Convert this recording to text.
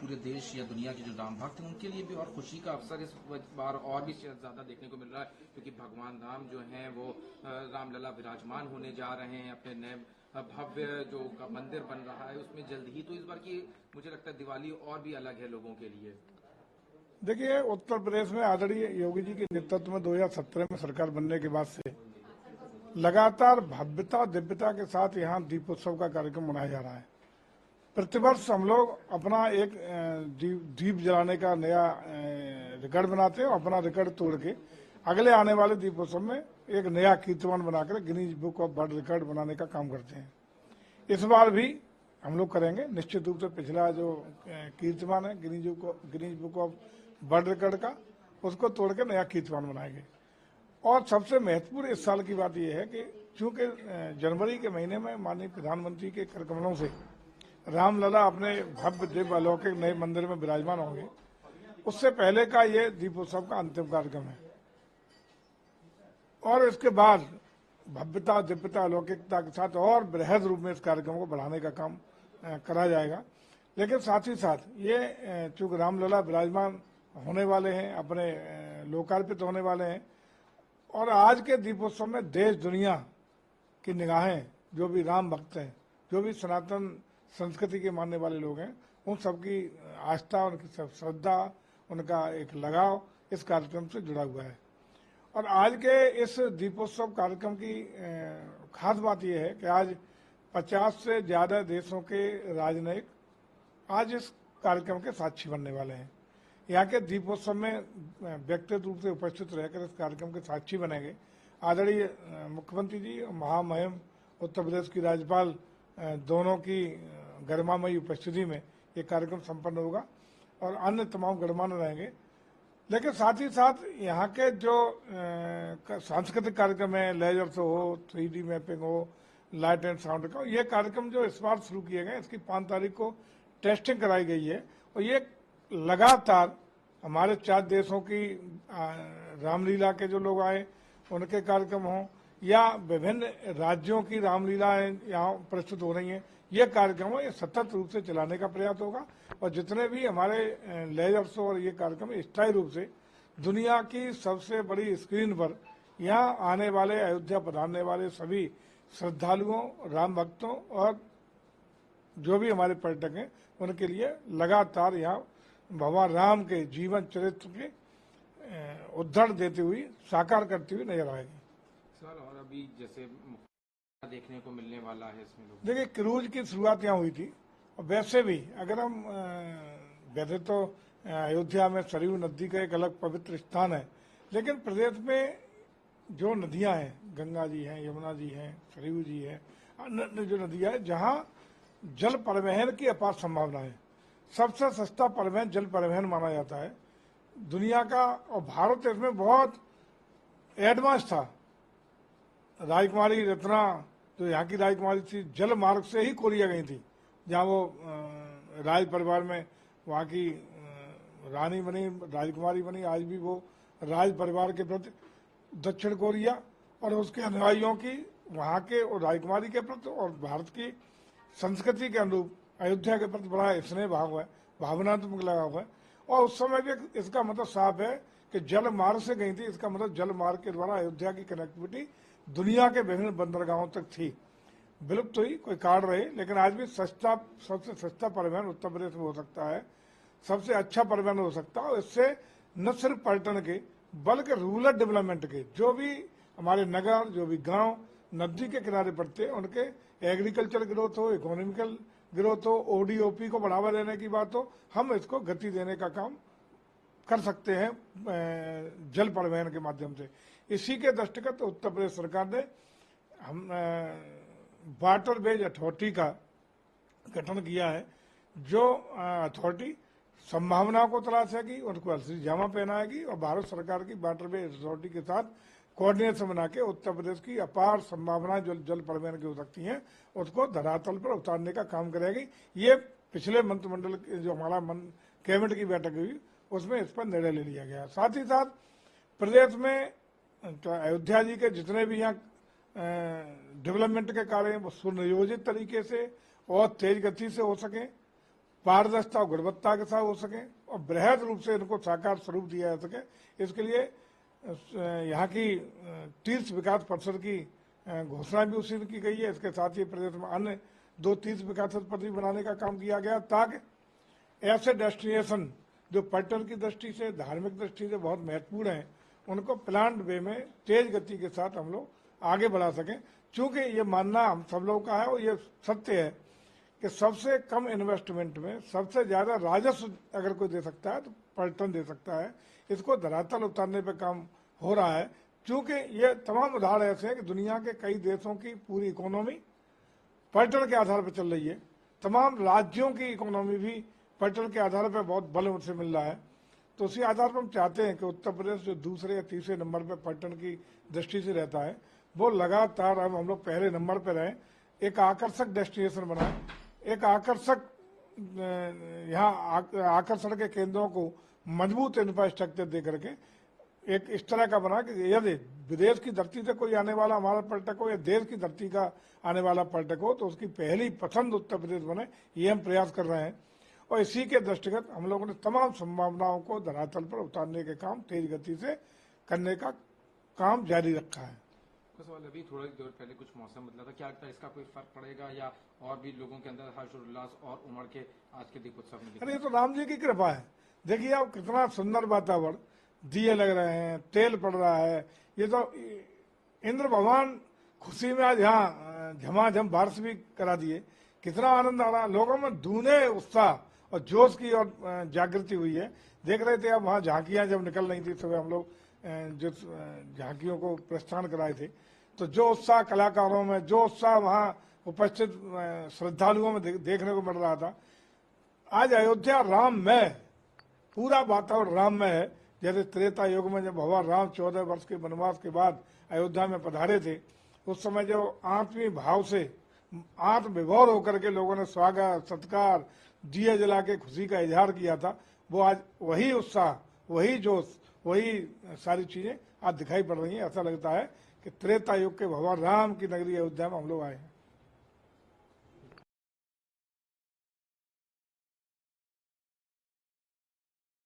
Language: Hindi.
पूरे देश या दुनिया के जो राम भक्त हैं उनके लिए भी और खुशी का अवसर इस बार और भी ज्यादा देखने को मिल रहा है, क्योंकि भगवान राम जो हैं वो रामलला विराजमान होने जा रहे हैं। अपने नए भव्य जो का मंदिर बन रहा है उसमें जल्द ही, तो इस बार की मुझे लगता है दिवाली और भी अलग है लोगों के लिए। देखिए, उत्तर प्रदेश में आदरणीय योगी जी के नेतृत्व में 2017 में सरकार बनने के बाद से लगातार भव्यता दिव्यता के साथ यहाँ दीपोत्सव का कार्यक्रम मनाया जा रहा है। प्रतिवर्ष हम लोग अपना एक दीप जलाने का नया रिकॉर्ड बनाते हैं और अपना रिकॉर्ड तोड़ के अगले आने वाले दीपोत्सव में एक नया कीर्तिमान बनाकर Guinness book of world record बनाने का काम करते हैं। इस बार भी हम लोग करेंगे। निश्चित रूप से पिछला जो कीर्तिमान है Guinness book of world record का, उसको तोड़ के नया कीर्तिमान बनाएंगे। और सबसे महत्वपूर्ण इस साल की बात यह है कि चूंकि जनवरी के महीने में माननीय प्रधानमंत्री के कर कमलों से रामलला अपने भव्य दिव्य अलौकिक नए मंदिर में विराजमान होंगे, उससे पहले का ये दीपोत्सव का अंतिम कार्यक्रम है। और इसके बाद भव्यता दिव्यता अलौकिकता के साथ और बृहद रूप में इस कार्यक्रम को बढ़ाने का काम करा जाएगा। लेकिन साथ ही साथ ये चूंकि रामलला विराजमान होने वाले हैं, अपने लोकार्पित होने वाले हैं, और आज के दीपोत्सव में देश दुनिया की निगाहें, जो भी राम भक्त हैं, जो भी सनातन संस्कृति के मानने वाले लोग हैं, उन सबकी आस्था, उनकी श्रद्धा, उनका एक लगाव इस कार्यक्रम से जुड़ा हुआ है। और आज के इस दीपोत्सव कार्यक्रम की खास बात यह है कि आज 50 से ज्यादा देशों के राजनयिक आज इस कार्यक्रम के साक्षी बनने वाले हैं। यहाँ के दीपोत्सव में व्यक्तिगत रूप से उपस्थित रहकर इस कार्यक्रम के साक्षी बनेंगे आदरणीय मुख्यमंत्री जी और महामहिम उत्तर प्रदेश की राज्यपाल, दोनों की गरिमामयी उपस्थिति में ये कार्यक्रम संपन्न होगा और अन्य तमाम गणमान्य रहेंगे। लेकिन साथ ही साथ यहाँ के जो सांस्कृतिक कार्यक्रम है, लेजर शो हो, 3D मैपिंग हो, लाइट एंड साउंड का, ये कार्यक्रम जो इस बार शुरू किए गए, इसकी 5 तारीख को टेस्टिंग कराई गई है। और ये लगातार हमारे 4 देशों की रामलीला के जो लोग आए उनके कार्यक्रम हों या विभिन्न राज्यों की रामलीलाएं यहाँ प्रस्तुत हो रही हैं, ये कार्यक्रम ये सतत रूप से चलाने का प्रयास होगा। और जितने भी हमारे लेजर शो और ये कार्यक्रम स्थायी रूप से दुनिया की सबसे बड़ी स्क्रीन पर यहाँ आने वाले, अयोध्या पधारने वाले सभी श्रद्धालुओं, राम भक्तों और जो भी हमारे पर्यटक हैं उनके लिए लगातार यहाँ भगवान राम के जीवन चरित्र के उद्धरण देती हुई, साकार करती हुई नजर आएगी। सर, और अभी जैसे देखने को मिलने वाला है इसमें लोग, देखिए, क्रूज की शुरुआत यहाँ हुई थी। और वैसे भी अगर हम वैसे तो अयोध्या में सरयू नदी का एक अलग पवित्र स्थान है, लेकिन प्रदेश में जो नदियां हैं, गंगा जी हैं, यमुना जी हैं, सरयू जी है, अन्य जो नदियां हैं जहाँ जल परिवहन की अपार संभावना है। सबसे सस्ता परिवहन जल परिवहन माना जाता है दुनिया का, और भारत इसमें बहुत एडवांस था। राजकुमारी रत्ना जो यहाँ की राजकुमारी थी, जल मार्ग से ही कोरिया गई थी, जहाँ वो राज परिवार में वहाँ की रानी बनी, राजकुमारी बनी। आज भी वो राज परिवार के प्रति दक्षिण कोरिया और उसके अनुयायियों की वहाँ के और राजकुमारी के प्रति और भारत की संस्कृति के अनुरूप अयोध्या के प्रति बड़ा स्नेह भाव है, भावनात्मक लगाव है। और उस समय भी इसका मतलब साफ है कि जल मार्ग से गई थी, इसका मतलब जल मार्ग के द्वारा अयोध्या की कनेक्टिविटी दुनिया के विभिन्न बंदरगाहों तक थी। विलुप्त हुई, कोई कार्ड रहे, लेकिन आज भी सबसे सस्ता परिवहन उत्तर प्रदेश में हो सकता है, सबसे अच्छा परिवहन हो सकता है। और इससे न सिर्फ पर्यटन के बल्कि रूरल डेवलपमेंट के, जो भी हमारे नगर, जो भी गांव नदी के किनारे पड़ते हैं, उनके एग्रीकल्चर ग्रोथ हो, इकोनॉमिकल ग्रोथ हो, ओडीओपी को बढ़ावा देने की बात हो, हम इसको गति देने का काम कर सकते हैं जल परिवहन के माध्यम से। इसी के दृष्टिगत उत्तर प्रदेश सरकार ने हम वाटर वेज अथॉरिटी का गठन किया है, जो अथॉरिटी संभावनाओं को तलाशेगी, उनको असली जामा पहनाएगी और भारत सरकार की वाटर वेज अथॉरिटी के साथ कोऑर्डिनेशन बना के उत्तर प्रदेश की अपार संभावनाएं जो जल परिवहन की हो सकती हैं उसको धरातल पर उतारने का काम करेगी। ये पिछले मंत्रिमंडल जो हमारा कैबिनेट की बैठक हुई उसमें इस पर निर्णय ले लिया गया। साथ ही साथ प्रदेश में तो अयोध्या जी के जितने भी यहाँ डेवलपमेंट के कार्य हैं वो सुनियोजित तरीके से और तेज गति से हो सके। पारदर्शिता और गुणवत्ता के साथ हो सके और बृहद रूप से इनको साकार स्वरूप दिया जा सके। इसके लिए यहाँ की तीर्थ विकास परिषद की घोषणा भी उसी दिन की गई है। इसके साथ ही प्रदेश में अन्य 2 तीर्थ विकास परिषद भी बनाने का काम किया गया, ताकि ऐसे डेस्टिनेशन जो पर्यटन की दृष्टि से, धार्मिक दृष्टि से बहुत महत्वपूर्ण है, उनको प्लान्ड वे में तेज गति के साथ हम लोग आगे बढ़ा सकें। चूंकि ये मानना हम सब लोगों का है और ये सत्य है कि सबसे कम इन्वेस्टमेंट में सबसे ज्यादा राजस्व अगर कोई दे सकता है तो पर्यटन दे सकता है। इसको धरातल उतारने पे काम हो रहा है, क्योंकि ये तमाम उदाहरण ऐसे हैं कि दुनिया के कई देशों की पूरी इकोनॉमी पर्यटन के आधार पर चल रही है। तमाम राज्यों की इकोनॉमी भी पर्यटन के आधार पर बहुत बल उनसे मिल रहा है। तो उसी आधार पर हम चाहते हैं कि उत्तर प्रदेश जो दूसरे या तीसरे नंबर पर पर्यटन की दृष्टि से रहता है, वो लगातार अब हम लोग पहले नंबर पर रहें, एक आकर्षक डेस्टिनेशन बनाए, एक आकर्षक यहाँ आकर्षण के केंद्रों को मजबूत इंफ्रास्ट्रक्चर दे करके एक इस तरह का बना कि यदि विदेश की धरती से कोई आने वाला हमारा पर्यटक हो या देश की धरती का आने वाला पर्यटक हो तो उसकी पहली पसंद उत्तर प्रदेश बने, ये हम प्रयास कर रहे हैं। और इसी के दृष्टिगत हम लोगों ने तमाम संभावनाओं को धरातल पर उतारने के काम तेज गति से करने का काम जारी रखा है। सवाल अभी थोड़ी देर पहले कुछ मौसम बदला था, क्या लगता है इसका कोई फर्क पड़ेगा या और भी लोगों के अंदर हर्ष उल्लास और उमड़ के आज के दीपोत्सव में? अरे ये तो राम जी की कृपा है। देखिए आप कितना सुंदर वातावरण, दिए लग रहे हैं, तेल पड़ रहा है, ये तो इंद्र भगवान खुशी में आज यहाँ झमाझम बारिश भी करा दिए। कितना आनंद आ रहा है, लोगों में दूने उत्साह और जोश की और जागृति हुई है। देख रहे थे आप वहाँ झांकियां जब निकल रही थी सुबह, हम लोग जो झांकियों को प्रस्थान कराए थे, तो जो उत्साह कलाकारों में, जो उत्साह वहाँ उपस्थित श्रद्धालुओं में देखने को मिल रहा था। आज अयोध्या राममय, पूरा वातावरण राममय है। जैसे त्रेता युग में जब भगवान राम 14 वर्ष के वनवास के बाद अयोध्या में पधारे थे, उस समय जो आत्मीय भाव से आत्मविभोर होकर के लोगों ने स्वागत, सत्कार, दिए जला के खुशी का इजहार किया था, वो आज वही उत्साह, वही जोश, वही सारी चीजें आज दिखाई पड़ रही हैं। ऐसा लगता है कि त्रेता युग के भगवान राम की नगरी अयोध्या में हम लोग आए हैं।